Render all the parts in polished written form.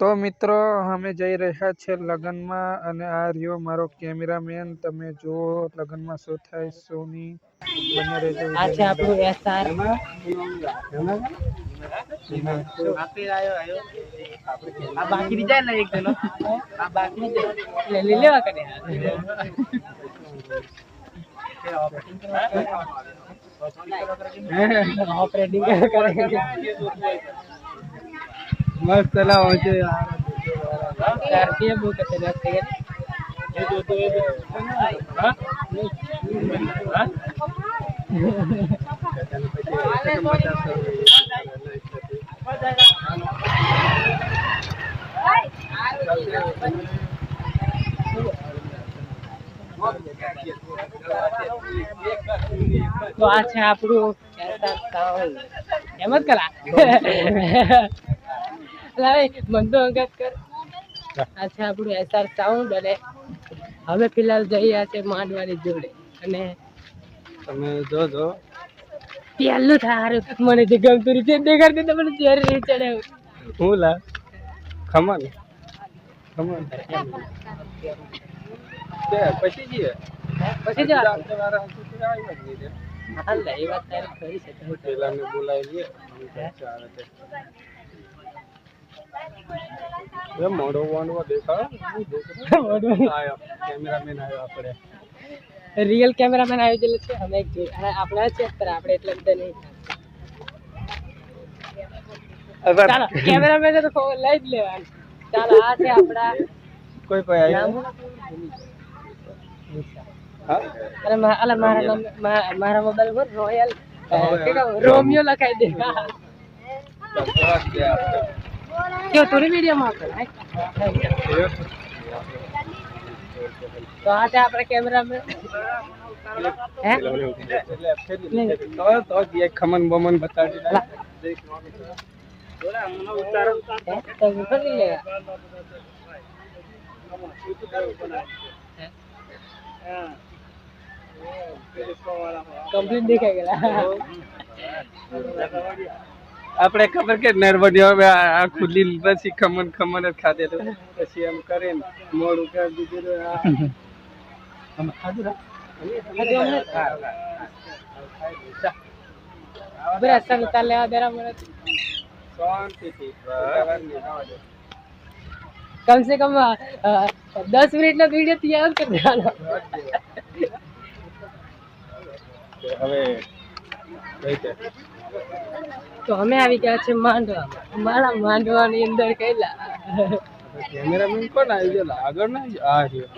તો મિત્રો અમે જઈ રહ્યા છે લગનમાં અને આ રહ્યો મારો કેમેરામેન. તમે જુઓ લગનમાં શું થાય શું નહીં. બને રહેજો. આ છે આપણું એસઆર. આ બાકી ની જાય ને એક જણો. આ બાકી લે લેવા કરે. ઓપરેટિંગ કરે. મસ્ત ચલાવો છે યાર. ચાર્જિંગ બહુ કરते रहते हैं. ये जो तो ये हां हां तो આ છે આપણું એમ જ કરા લાવે મન તો અંગત કર. આ છે આપણું એસઆર સાઉન્ડ. અને હવે ફિલહાલ જઈ રહ્યા છે માંડવાની જોડે. અને તમે જોજો પહેલું થારું મને જે ગમતું છે દેખાડते તમને ચહેરે નહીં ચડે. હું લા ખમણ ખમણ કે પછી જઈએ પછી જા પેલા હાલ એ વાત તારી ખરી છે. ને બોલાવી લઈએ. મોડો વાંડવો દેખાડો. કેમેરામેન આવ્યો આપણે. રિયલ કેમેરામેન આવી ગયેલો છે. અમે એક આપણે છે પર આપણે એટલે બધા નહીં. ચાલો કેમેરામેન તો લઈ જ લેવાનું. ચાલો આ છે આપણા કોઈ આવ્યો અરે મારા મોબાઈલ પર રોયલ રોમિયો લખાઈ દે. ક્યો થોડી વિડીયોમાં તો આ છે આપણા કેમેરામેન. હે તો ખમન બમન બતાવી કમ્પ્લીટ દેખાઈ ગયેલા. આપણે ખબર કે નરવડી હવે આ ખુલ્લી પછી ખમન ખમન જ ખાધે તો પછી એમ કરીને મોડું કરી દીધું. બરા સંગતા લેવા દેરા મને कम से कम 10 मिनट ना वीडियो तैयार कर देना. તો અમે આવી ગયા છે માંડવા. મારા માંડવાની અંદર કઈલા કેમેરામેન કોણ આવી ગયો આગળ ના આ રહ્યો.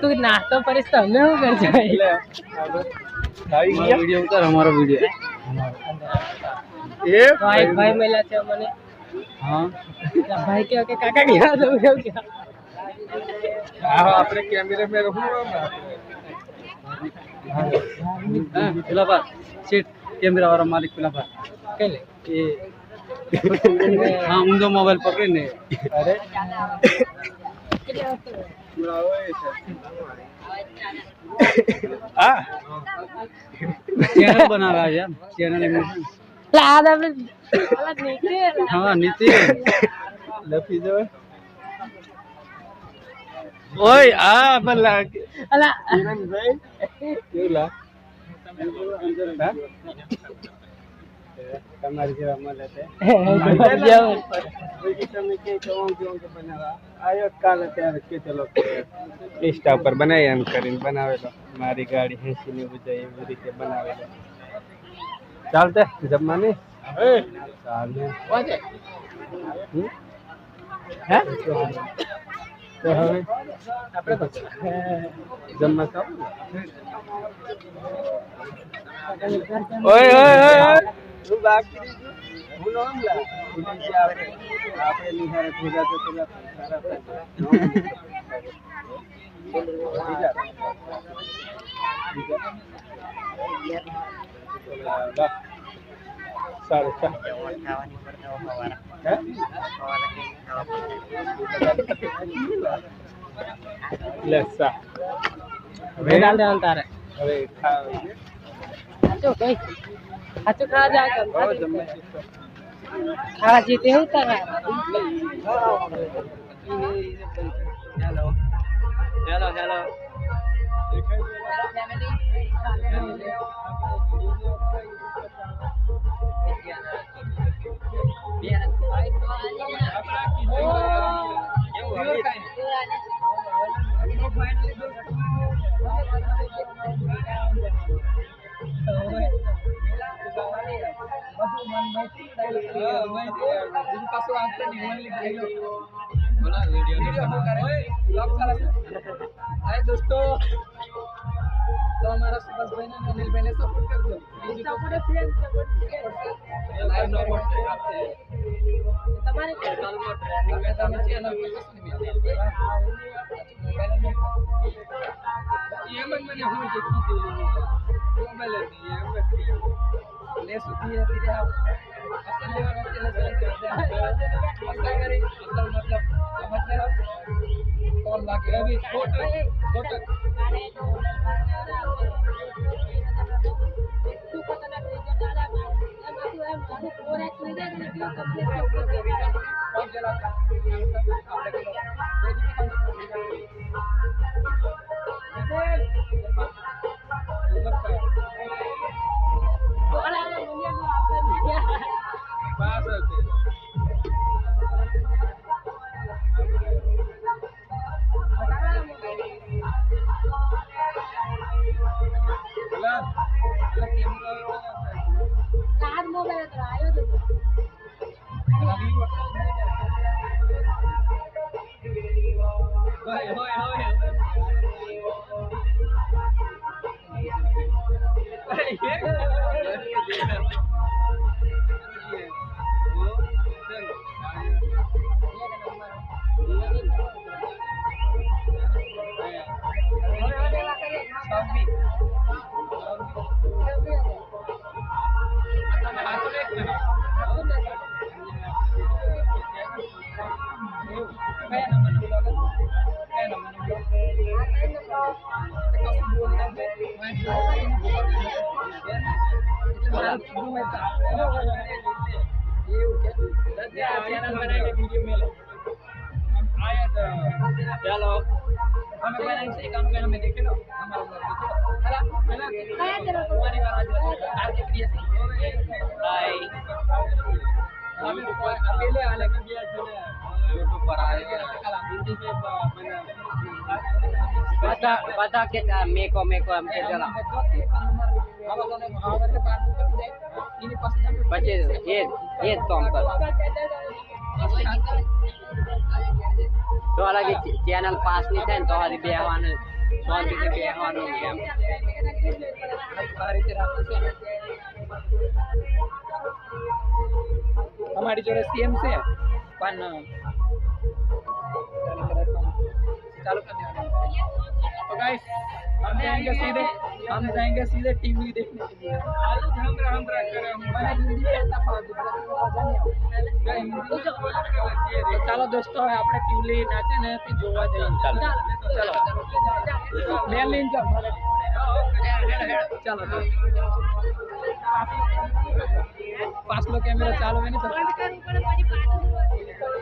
તું નાસ્તો કરીશ તો અમે શું કરજો. વિડીયો ઉતાર અમારો વિડીયો. એ ભાઈ મળ્યા છે મને. હા ભાઈ કે કાકા ગયા તો એવું ક્યાં. હા આપણે કેમેરામેન પેલા પર સીટ કેમેરા વાળા માલિક પેલા પર કઈ લે એ હા ઊંધો મોબાઈલ પકડીને. અરે હા ચેનલ બનાવ્યા છે ચેનલ એમ. હા નીતિ લપી દો. ઓય આ ભલા અલા કિરણભાઈ કેવું લા તમારી જેવા મળે છે. તમે કે બનાવવા આવ્યો કાલે ત્યારે કે ચલો ઇન્સ્ટા પર બનાવી એમ કરીને બનાવેલો. મારી ગાડી હેસી ને બધા એવી રીતે બનાવેલો. ચાલતે જમવાની ચાલે હે તો હવે આપણે જમવા ચાલો. ઓય ઓય ઓય તું બાકી હું નામ લા આપણે નિહારે ભેગા તો પેલા સારું લેસા હવે ડાલ દે તારે. હવે સાચું કઈ સાચું ખાવા જા કર. ખાવા જીતે હું તારા હેલો હેલો હેલો दोस्तों तो हमारा सुभाष भाई ने अनिल भाई ने सपोर्ट कर दो तुम्हारे चैनल ये मन मैंने हो देखी थी मोबाइल ले सुधी है तेरे आप असल लेवल पे ले करते हैं ऐसा करे मतलब समझ कौन लागे अभी फोटो चैनल बनाएंगे वीडियो में आया तो चलो हमें बनाएंगे से काम करना में देखे लो हमारा पहला तुम्हारी बात आज के क्रिएशन बाय हमें अकेले अलग किया जो यूट्यूब पर आएगा हिंदी में बता के मेको हमके चला बच्चे ये तो हम कर तो अलग चैनल पास नहीं थे तो हरी बेहवान स्वाति के बेहवान हो गया हमारी जो सीएम से पन चालू करने वाले तो गाइस हम जाएंगे सीधे टीवी देखने के लिए चलो दोस्तों આપણે ટીમલી નાચે ને તે જોવા જઈએ ચલો મેલ લઈને જાઓ चलो पास लो कैमरा चालू है नहीं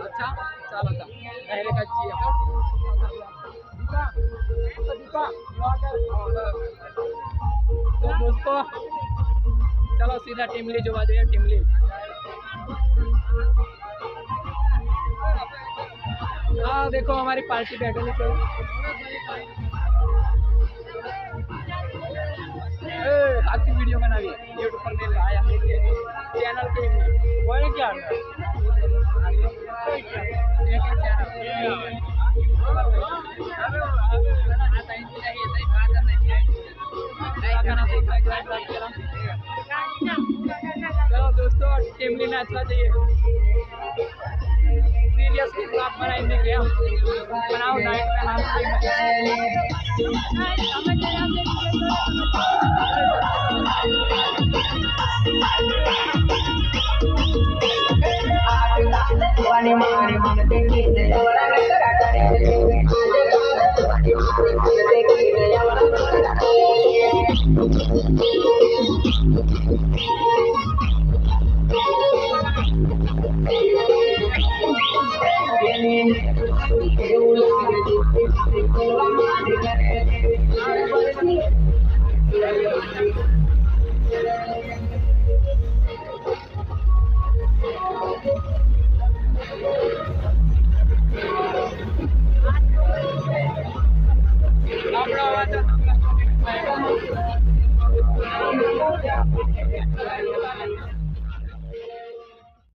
अच्छा चलो था पहले का जी तो दोस्तों चलो सीधा टीमली जो बात है टीमली हाँ देखो हमारी पार्टी बैठने को अच्छी वीडियो बनाई है यूट्यूब पर मिल आया मेरे चैनल पे कोई क्या चलो दोस्तों टीमली नाचना चाहिए सीरियसली बात बनाएंगे क्या बनाओ नाइट में हम वाणी मारी मन देखी दे तोरा में करा करे वाणी मारी मन देखी दे यावरा करा करे Thank you.